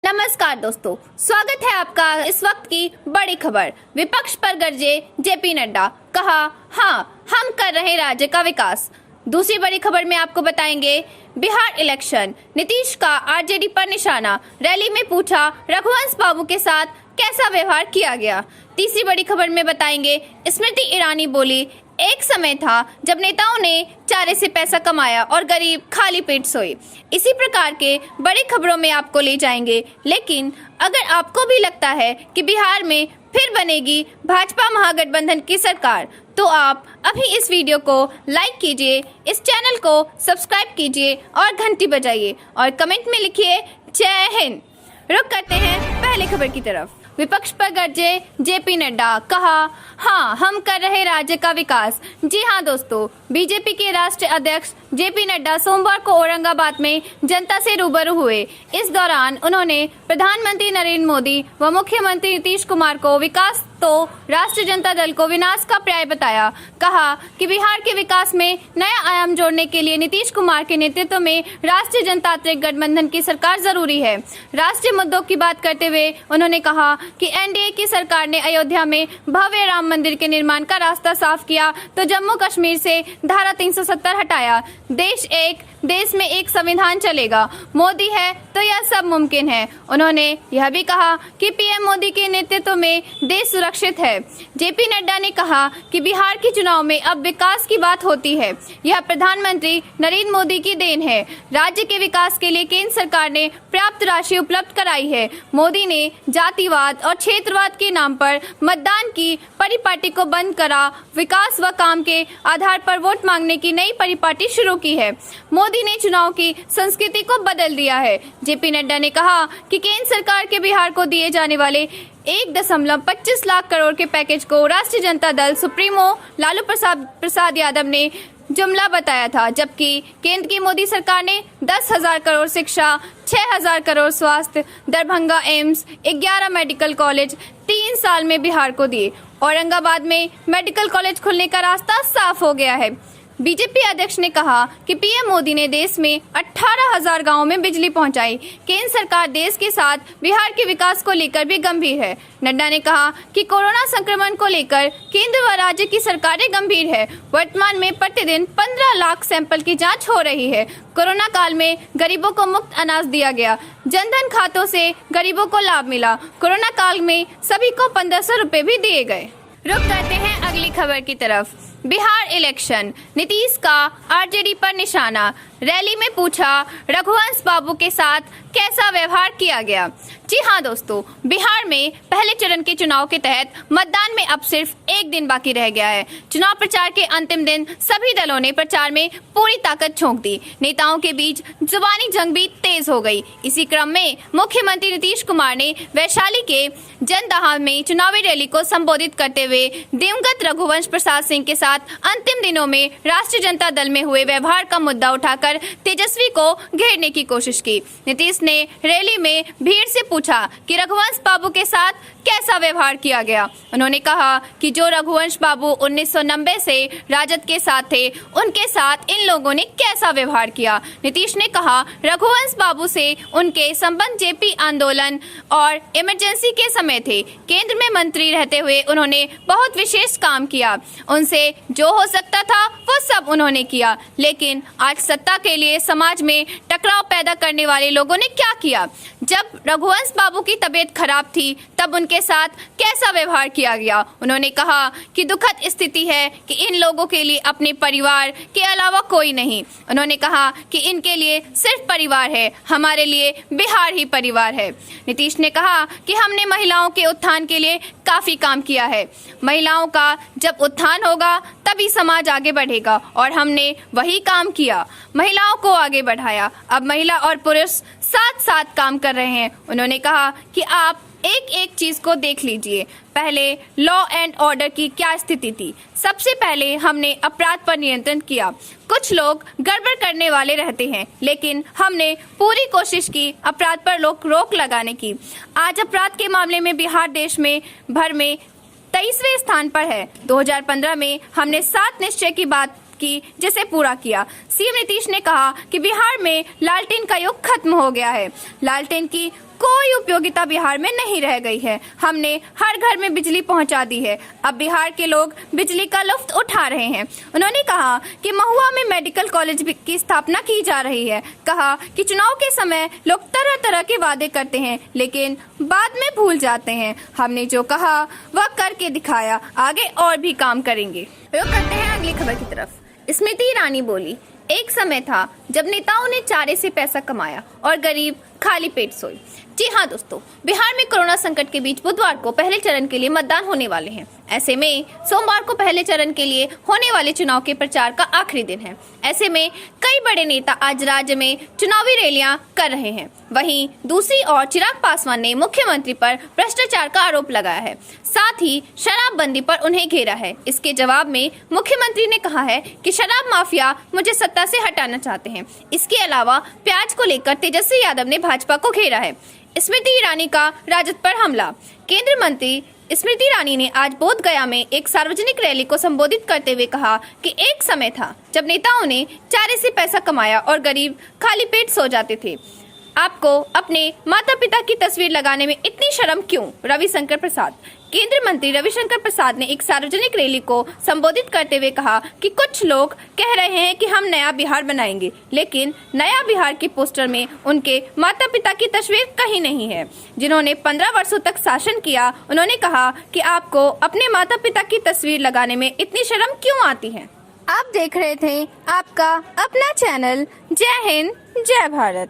नमस्कार दोस्तों, स्वागत है आपका इस वक्त की बड़ी खबर। विपक्ष पर गरजे जेपी नड्डा, कहा हाँ हम कर रहे राज्य का विकास। दूसरी बड़ी खबर में आपको बताएंगे बिहार इलेक्शन, नीतीश का आरजेडी पर निशाना, रैली में पूछा रघुवंश बाबू के साथ कैसा व्यवहार किया गया। तीसरी बड़ी खबर में बताएंगे स्मृति ईरानी बोली, एक समय था जब नेताओं ने चारे से पैसा कमाया और गरीब खाली पेट सोए। इसी प्रकार के बड़ी खबरों में आपको ले जाएंगे। लेकिन अगर आपको भी लगता है कि बिहार में फिर बनेगी भाजपा महागठबंधन की सरकार, तो आप अभी इस वीडियो को लाइक कीजिए, इस चैनल को सब्सक्राइब कीजिए और घंटी बजाइए और कमेंट में लिखिए जय हिंद। रुक करते हैं पहले खबर की तरफ। विपक्ष पर गरजे जेपी नड्डा, कहा हाँ हम कर रहे राज्य का विकास। जी हाँ दोस्तों, बीजेपी के राष्ट्रीय अध्यक्ष जेपी नड्डा सोमवार को औरंगाबाद में जनता से रूबरू हुए। इस दौरान उन्होंने प्रधानमंत्री नरेंद्र मोदी व मुख्यमंत्री नीतीश कुमार को विकास तो राष्ट्रीय जनता दल को विनाश का पर्याय बताया। कहा कि बिहार के विकास में नया आयाम जोड़ने के लिए नीतीश कुमार के नेतृत्व में राष्ट्रीय जनतांत्रिक गठबंधन की सरकार जरूरी है। राष्ट्रीय मुद्दों की बात करते हुए उन्होंने कहा कि एनडीए की सरकार ने अयोध्या में भव्य राम मंदिर के निर्माण का रास्ता साफ किया तो जम्मू कश्मीर से धारा 370 हटाया। देश में एक संविधान चलेगा, मोदी है तो यह सब मुमकिन है। उन्होंने यह भी कहा कि पीएम मोदी के नेतृत्व में देश सुरक्षित है। जेपी नड्डा ने कहा कि बिहार के चुनाव में अब विकास की बात होती है, यह प्रधानमंत्री नरेंद्र मोदी की देन है। राज्य के विकास के लिए केंद्र सरकार ने पर्याप्त राशि उपलब्ध कराई है। मोदी ने जातिवाद और क्षेत्रवाद के नाम पर मतदान की परिपाटी को बंद करा, विकास व काम के आधार पर वोट मांगने की नई परिपाटी शुरू की है। मोदी ने चुनाव की संस्कृति को बदल दिया है। जेपी नड्डा ने कहा कि केंद्र सरकार के बिहार को दिए जाने वाले 1.25 लाख करोड़ के पैकेज को राष्ट्रीय जनता दल सुप्रीमो लालू प्रसाद यादव ने जुमला बताया था, जबकि केंद्र की मोदी सरकार ने 10,000 करोड़ शिक्षा, 6,000 करोड़ स्वास्थ्य, दरभंगा एम्स, 11 मेडिकल कॉलेज 3 साल में बिहार को दिए। औरंगाबाद में मेडिकल कॉलेज खुलने का रास्ता साफ हो गया है। बीजेपी अध्यक्ष ने कहा कि पीएम मोदी ने देश में 18,000 गांवों में बिजली पहुंचाई। केंद्र सरकार देश के साथ बिहार के विकास को लेकर भी गंभीर है। नड्डा ने कहा कि कोरोना संक्रमण को लेकर केंद्र व राज्य की सरकारें गंभीर है। वर्तमान में प्रतिदिन 15 लाख सैंपल की जांच हो रही है। कोरोना काल में गरीबों को मुफ्त अनाज दिया गया, जनधन खातों से गरीबों को लाभ मिला। कोरोना काल में सभी को 1500 रुपए भी दिए गए। रुक करते हैं अगली खबर की तरफ। बिहार इलेक्शन, नीतीश का आरजेडी पर निशाना, रैली में पूछा रघुवंश बाबू के साथ कैसा व्यवहार किया गया। जी हाँ दोस्तों, बिहार में पहले चरण के चुनाव के तहत मतदान में अब सिर्फ एक दिन बाकी रह गया है। चुनाव प्रचार के अंतिम दिन सभी दलों ने प्रचार में पूरी ताकत झोंक दी। नेताओं के बीच जुबानी जंग भी तेज हो गई। इसी क्रम में मुख्यमंत्री नीतीश कुमार ने वैशाली के जनदाहा में चुनावी रैली को संबोधित करते हुए दिवंगत रघुवंश प्रसाद सिंह के साथ अंतिम दिनों में राष्ट्रीय जनता दल में हुए व्यवहार का मुद्दा उठाकर तेजस्वी को घेरने की कोशिश की। नीतीश ने रैली में भीड़ से पूछा कि रघुवंश बाबू के साथ कैसा व्यवहार किया गया। उन्होंने कहा कि जो रघुवंश बाबू 1990 से राजद के साथ थे, उनके साथ इन लोगों ने कैसा व्यवहार किया। नीतीश ने कहा रघुवंश बाबू से उनके संबंध जेपी आंदोलन और इमरजेंसी के समय थे। केंद्र में मंत्री रहते हुए उन्होंने बहुत विशेष काम किया। उनसे जो हो सकता था वो सब उन्होंने किया। लेकिन आज सत्ता के लिए समाज में टकराव पैदा करने वाले लोगों ने क्या किया। जब रघुवंश बाबू की तबीयत खराब थी तब उनके साथ कैसा व्यवहार किया गया। उन्होंने कहा कि दुखद स्थिति है कि इन लोगों के लिए अपने परिवार के अलावा कोई नहीं। उन्होंने कहा कि इनके लिए सिर्फ परिवार है, हमारे लिए बिहार ही परिवार है। नीतीश ने कहा कि हमने महिलाओं के उत्थान के लिए काफी काम किया है। महिलाओं का जब उत्थान होगा तभी समाज आगे बढ़ेगा और हमने वही काम किया, महिलाओं को आगे बढ़ाया। अब महिला और पुरुष साथ साथ काम कर रहे हैं। उन्होंने कहा कि आप एक एक चीज को देख लीजिए। पहले लॉ एंड ऑर्डर की क्या स्थिति थी। सबसे पहले हमने अपराध पर नियंत्रण किया। कुछ लोग गड़बड़ करने वाले रहते हैं, लेकिन हमने पूरी कोशिश की अपराध पर रोक लगाने की। आज अपराध के मामले में बिहार देश में भर में 23वें स्थान पर है। 2015 में हमने 7 निश्चय की बात की जिसे पूरा किया। सीएम नीतीश ने कहा कि बिहार में लालटेन का युग खत्म हो गया है। लालटेन की कोई उपयोगिता बिहार में नहीं रह गई है। हमने हर घर में बिजली पहुंचा दी है। अब बिहार के लोग बिजली का लुत्फ उठा रहे हैं। उन्होंने कहा कि महुआ में मेडिकल कॉलेज की स्थापना की जा रही है। कहा कि चुनाव के समय लोग तरह तरह के वादे करते हैं लेकिन बाद में भूल जाते हैं। हमने जो कहा वह करके दिखाया, आगे और भी काम करेंगे। रुक करते हैं अगली खबर की तरफ। स्मृति ईरानी बोली, एक समय था जब नेताओं ने चारे से पैसा कमाया और गरीब खाली पेट सोए। जी हाँ दोस्तों, बिहार में कोरोना संकट के बीच बुधवार को पहले चरण के लिए मतदान होने वाले हैं। ऐसे में सोमवार को पहले चरण के लिए होने वाले चुनाव के प्रचार का आखिरी दिन है। ऐसे में कई बड़े नेता आज राज्य में चुनावी रैलियां कर रहे हैं। वहीं दूसरी ओर चिराग पासवान ने मुख्यमंत्री पर भ्रष्टाचार का आरोप लगाया है, साथ ही शराबबंदी पर उन्हें घेरा है। इसके जवाब में मुख्यमंत्री ने कहा है कि शराब माफिया मुझे सत्ता से हटाना चाहते हैं। इसके अलावा प्याज को लेकर तेजस्वी यादव ने भाजपा को घेरा है। स्मृति ईरानी का राजद पर हमला। केंद्रीय मंत्री स्मृति ईरानी ने आज बोध गया में एक सार्वजनिक रैली को संबोधित करते हुए कहा कि एक समय था जब नेताओं ने चारे से पैसा कमाया और गरीब खाली पेट सो जाते थे। आपको अपने माता पिता की तस्वीर लगाने में इतनी शर्म क्यों? रविशंकर प्रसाद। केंद्रीय मंत्री रविशंकर प्रसाद ने एक सार्वजनिक रैली को संबोधित करते हुए कहा कि कुछ लोग कह रहे हैं कि हम नया बिहार बनाएंगे, लेकिन नया बिहार के पोस्टर में उनके माता पिता की तस्वीर कहीं नहीं है, जिन्होंने 15 वर्षों तक शासन किया। उन्होंने कहा कि आपको अपने माता पिता की तस्वीर लगाने में इतनी शर्म क्यों आती है? आप देख रहे थे आपका अपना चैनल। जय हिंद, जय भारत।